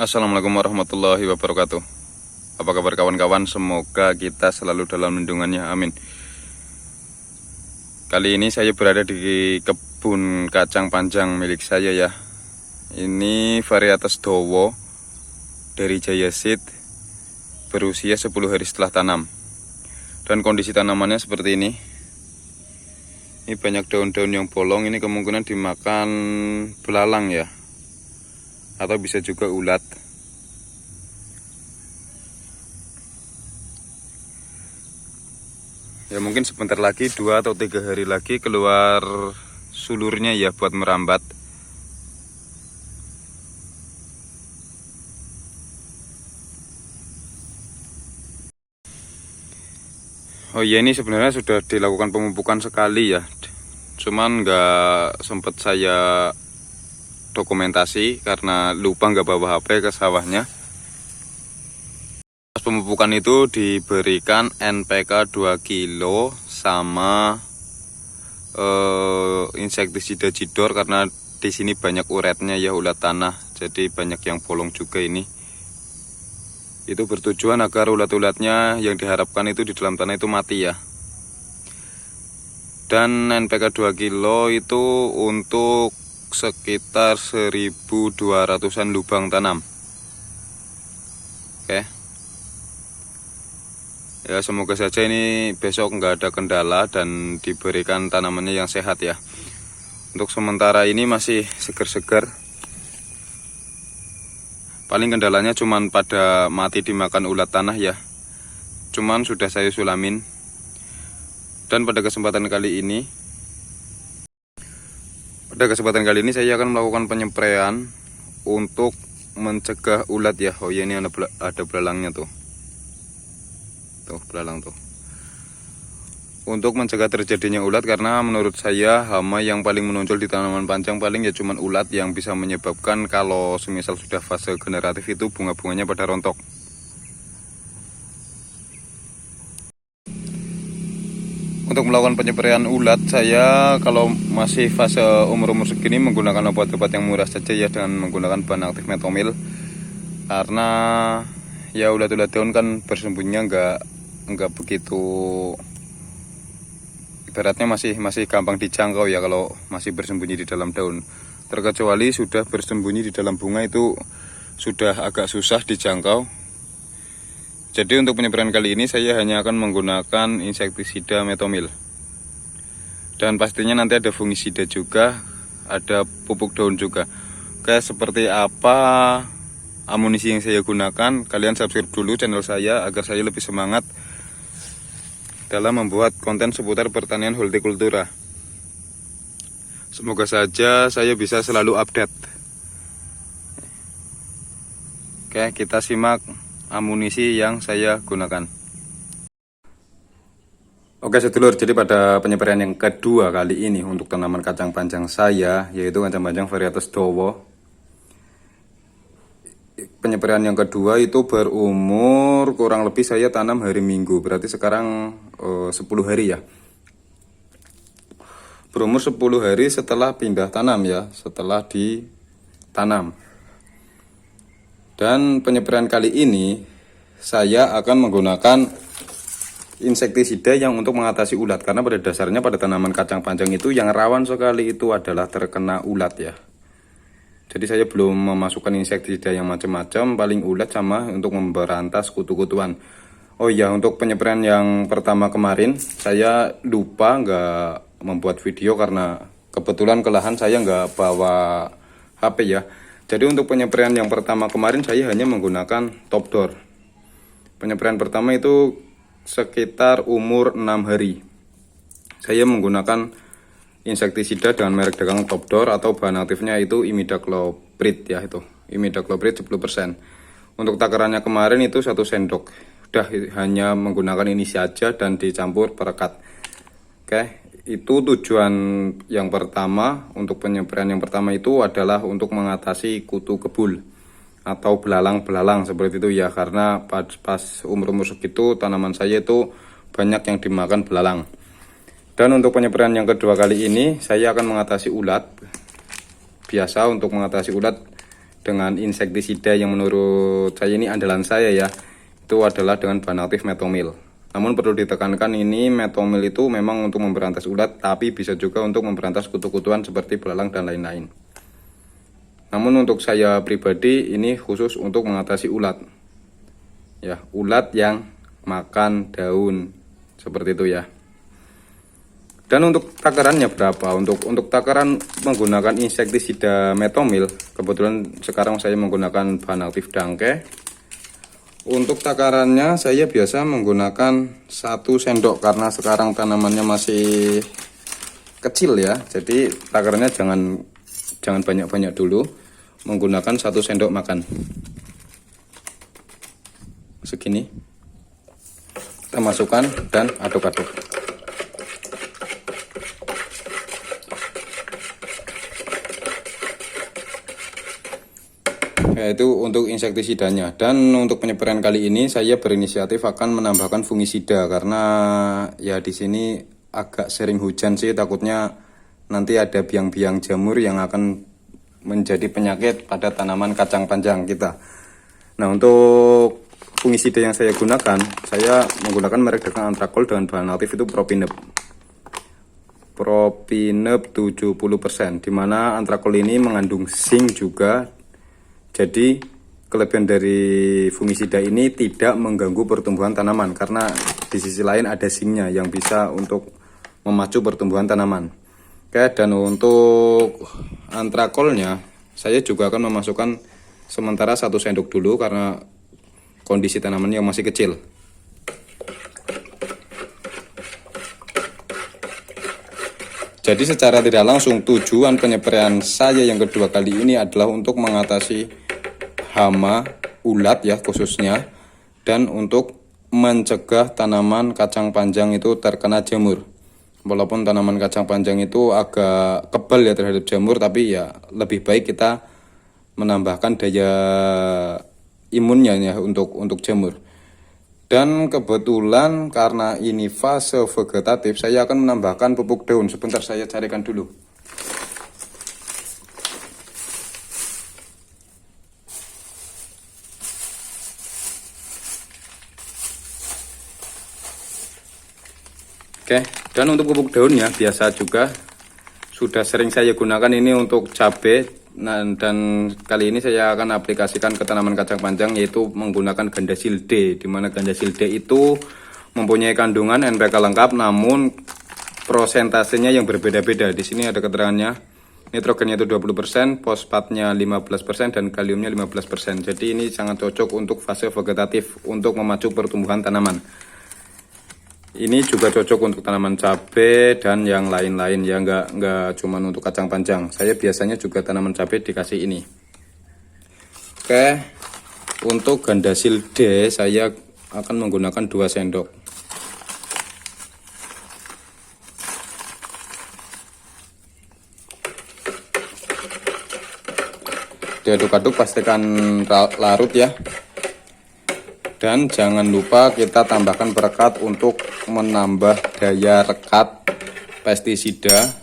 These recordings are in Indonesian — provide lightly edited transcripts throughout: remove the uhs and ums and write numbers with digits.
Assalamualaikum warahmatullahi wabarakatuh. Apa kabar kawan-kawan? Semoga kita selalu dalam lindungannya, amin. Kali ini saya berada di kebun kacang panjang milik saya ya. Ini varietas Dowo dari Jaya Seed, berusia 10 hari setelah tanam. Dan kondisi tanamannya seperti ini. Ini banyak daun-daun yang bolong, ini kemungkinan dimakan belalang ya, atau bisa juga ulat. Ya mungkin sebentar lagi 2 atau 3 hari lagi keluar sulurnya ya buat merambat. Oh iya, ini sebenarnya sudah dilakukan pemupukan sekali ya, cuman nggak sempat saya dokumentasi karena lupa nggak bawa HP ke sawahnya. Pas pemupukan itu diberikan NPK 2 kilo sama insektisida Jidor, karena di sini banyak uretnya ya, ulat tanah, jadi banyak yang bolong juga ini. Itu bertujuan agar ulat-ulatnya yang diharapkan itu di dalam tanah itu mati ya. Dan NPK 2 kilo itu untuk sekitar 1200-an lubang tanam. Oke. Ya semoga saja ini besok nggak ada kendala dan diberikan tanamannya yang sehat ya. Untuk sementara ini masih segar-segar. Paling kendalanya cuman pada mati dimakan ulat tanah ya. Cuman sudah saya sulamin. Dan pada kesempatan kali ini saya akan melakukan penyepraian untuk mencegah ulat ya. Oh ya, ini ada belalangnya tuh. Tuh belalang tuh. Untuk mencegah terjadinya ulat, karena menurut saya hama yang paling menonjol di tanaman panjang paling ya cuman ulat, yang bisa menyebabkan kalau semisal sudah fase generatif itu bunga-bunganya pada rontok. Untuk melakukan penyepraian ulat, saya kalau masih fase umur-umur segini menggunakan obat-obat yang murah saja ya, dengan menggunakan bahan aktif metomil. Karena ya ulat-ulat daun kan bersembunyinya nggak begitu, ibaratnya masih gampang dijangkau ya kalau masih bersembunyi di dalam daun. Terkecuali sudah bersembunyi di dalam bunga, itu sudah agak susah dijangkau. Jadi untuk penyepraian kali ini saya hanya akan menggunakan insektisida metomil. Dan pastinya nanti ada fungisida juga, ada pupuk daun juga. Oke, seperti apa amunisi yang saya gunakan, kalian subscribe dulu channel saya agar saya lebih semangat dalam membuat konten seputar pertanian hortikultura. Semoga saja saya bisa selalu update. Oke, kita simak amunisi yang saya gunakan. Oke sedulur, jadi pada penyepraian yang kedua kali ini untuk tanaman kacang panjang saya, yaitu kacang panjang varietas Dowo. Penyepraian yang kedua itu berumur kurang lebih saya tanam hari Minggu, berarti sekarang 10 hari ya. Berumur 10 hari setelah pindah tanam ya, setelah ditanam. Dan penyepraian kali ini saya akan menggunakan insektisida yang untuk mengatasi ulat, karena pada dasarnya pada tanaman kacang panjang itu yang rawan sekali itu adalah terkena ulat ya. Jadi saya belum memasukkan insektisida yang macam-macam, paling ulat sama untuk memberantas kutu-kutuan. Oh iya, untuk penyepraian yang pertama kemarin saya lupa nggak membuat video karena kebetulan kelelahan, saya nggak bawa HP ya. Jadi untuk penyepraian yang pertama kemarin saya hanya menggunakan top door. Penyepraian pertama itu sekitar umur 6 hari. Saya menggunakan insektisida dengan merek dagang top door, atau bahan aktifnya itu imidacloprid ya, itu imidacloprid 10%. Untuk takarannya kemarin itu 1 sendok. Udah hanya menggunakan ini saja dan dicampur perekat. Oke. Itu tujuan yang pertama. Untuk penyepraian yang pertama itu adalah untuk mengatasi kutu kebul atau belalang-belalang seperti itu ya, karena pas umur-umur segitu tanaman saya itu banyak yang dimakan belalang. Dan untuk penyepraian yang kedua kali ini saya akan mengatasi ulat. Biasa untuk mengatasi ulat dengan insektisida yang menurut saya ini andalan saya ya, itu adalah dengan bahan aktif metomil. Namun perlu ditekankan, ini metomil itu memang untuk memberantas ulat, tapi bisa juga untuk memberantas kutu-kutuan seperti belalang dan lain-lain. Namun untuk saya pribadi ini khusus untuk mengatasi ulat. Ya, ulat yang makan daun seperti itu ya. Dan untuk takarannya berapa? Untuk takaran menggunakan insektisida metomil, kebetulan sekarang saya menggunakan bahan aktif dangke. Untuk takarannya saya biasa menggunakan 1 sendok karena sekarang tanamannya masih kecil ya. Jadi takarannya jangan banyak-banyak dulu. Menggunakan 1 sendok makan. Segini. Kita masukkan dan aduk-aduk. Yaitu untuk insektisidanya. Dan untuk penyebaran kali ini saya berinisiatif akan menambahkan fungisida karena ya di sini agak sering hujan sih, takutnya nanti ada biang-biang jamur yang akan menjadi penyakit pada tanaman kacang panjang kita. Nah, untuk fungisida yang saya gunakan, saya menggunakan merek dagang Antrakol dengan bahan aktif itu Propineb 70%, dimana Antrakol ini mengandung zinc juga. Jadi kelebihan dari fungisida ini tidak mengganggu pertumbuhan tanaman karena di sisi lain ada zincnya yang bisa untuk memacu pertumbuhan tanaman. Oke, dan untuk antrakolnya saya juga akan memasukkan sementara 1 sendok dulu karena kondisi tanaman yang masih kecil. Jadi secara tidak langsung tujuan penyepraian saya yang kedua kali ini adalah untuk mengatasi hama, ulat ya khususnya, dan untuk mencegah tanaman kacang panjang itu terkena jamur. Walaupun tanaman kacang panjang itu agak kebal ya terhadap jamur, tapi ya lebih baik kita menambahkan daya imunnya ya untuk jamur. Dan kebetulan karena ini fase vegetatif, saya akan menambahkan pupuk daun. Sebentar saya carikan dulu. Oke, dan untuk pupuk daunnya biasa juga sudah sering saya gunakan ini untuk cabai. Nah, dan kali ini saya akan aplikasikan ke tanaman kacang panjang yaitu menggunakan Gandasil D, di mana Gandasil D itu mempunyai kandungan NPK lengkap namun prosentasenya yang berbeda-beda. Di sini ada keterangannya, nitrogennya itu 20%, fosfatnya 15% dan kaliumnya 15%. Jadi ini sangat cocok untuk fase vegetatif untuk memacu pertumbuhan tanaman. Ini juga cocok untuk tanaman cabai dan yang lain-lain ya, nggak cuma untuk kacang panjang. Saya biasanya juga tanaman cabai dikasih ini. Oke, untuk Gandasil D saya akan menggunakan 2 sendok. Diaduk-aduk, pastikan larut ya. Dan jangan lupa kita tambahkan perekat untuk menambah daya rekat pestisida.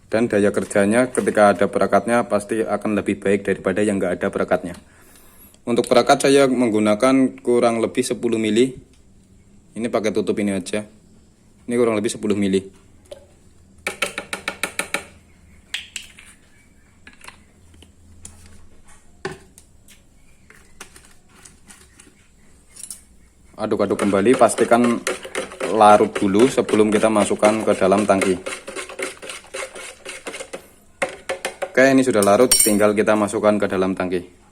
Dan daya kerjanya ketika ada perekatnya pasti akan lebih baik daripada yang nggak ada perekatnya. Untuk perekat saya menggunakan kurang lebih 10 mili. Ini pakai tutup ini aja. Ini kurang lebih 10 mili. Aduk-aduk kembali, pastikan larut dulu sebelum kita masukkan ke dalam tangki. Oke, ini sudah larut, tinggal kita masukkan ke dalam tangki.